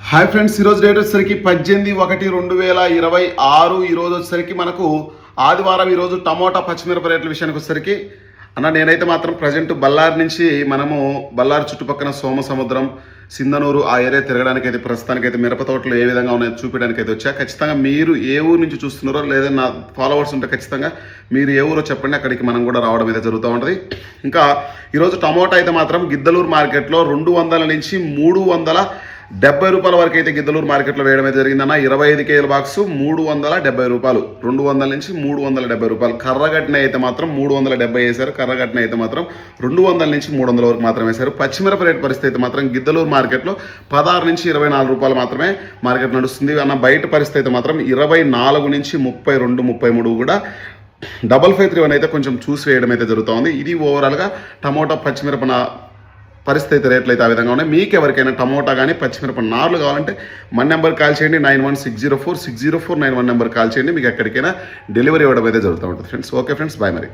Hi friends, ఈరోజు date వచ్చేసరికి 18/1/2026. ఈరోజు వచ్చేసరికి మనకు ఆదివారం. ఈరోజు టమోటా పచ్చిమిరప రేట్ల విషయానికి వచ్చేసరికి నేనైతే మాత్రం ప్రజెంట్ బళ్ళారి నుంచి మనము బళ్ళారి చుట్టుపక్కల సోమసముద్రం, సింధనూరు ఆ ఏరియా తిరగడానికి అయితే ప్రస్తుతానికైతే మిరప తోటలు ఏ విధంగా ఉన్నాయో చూపించడానికి అయితే వచ్చా. ఖచ్చితంగా మీరు ఏ ఊరు నుంచి చూస్తున్నారో లేదా నా ఫాలోవర్స్ ఉంటే ఖచ్చితంగా మీరు ఏ ఊరో చెప్పండి, అక్కడికి మనం కూడా రావడం అయితే జరుగుతూ ఉంటుంది. ఇంకా ఈరోజు టమోటా అయితే మాత్రం గిద్దలూరు మార్కెట్లో 200 నుంచి 370 రూపాయల వరకు అయితే గిద్దలూరు మార్కెట్లో వేయడం అయితే జరిగిందన్న. 25 కేజీల బాక్స్ 370 రూపాయలు, 200 నుంచి 370 రూపాయలు. కర్రగట్టిన అయితే మాత్రం 370 వేశారు. కర్రగట్టిన అయితే మాత్రం 200 నుంచి 300 వరకు మాత్రం వేశారు. పచ్చిమిరప రేట్ పరిస్థితి అయితే మాత్రం గిద్దలూరు మార్కెట్లో 16 నుంచి 24 రూపాయలు మాత్రమే మార్కెట్ నడుస్తుంది అన్న. బయట పరిస్థితి అయితే మాత్రం 24 నుంచి 32, 33 కూడా 553 అయితే కొంచెం చూసి వేయడం అయితే జరుగుతూ ఉంది. ఇది ఓవరాల్గా టమోటా పచ్చిమిరప పరిస్థితి రేట్లు అయితే ఆ విధంగా ఉన్నాయి. మీకు ఎవరికైనా టమోటా కానీ పచ్చిమిరప నార్లు కావాలంటే మన నెంబర్ కాల్ చేయండి, 9160460491 నెంబర్ కాల్ చేయండి. మీకు ఎక్కడికైనా డెలివరీ ఇవ్వడం అయితే జరుగుతూ ఉంటుంది ఫ్రెండ్స్. ఓకే ఫ్రెండ్స్, బాయ్ మరి.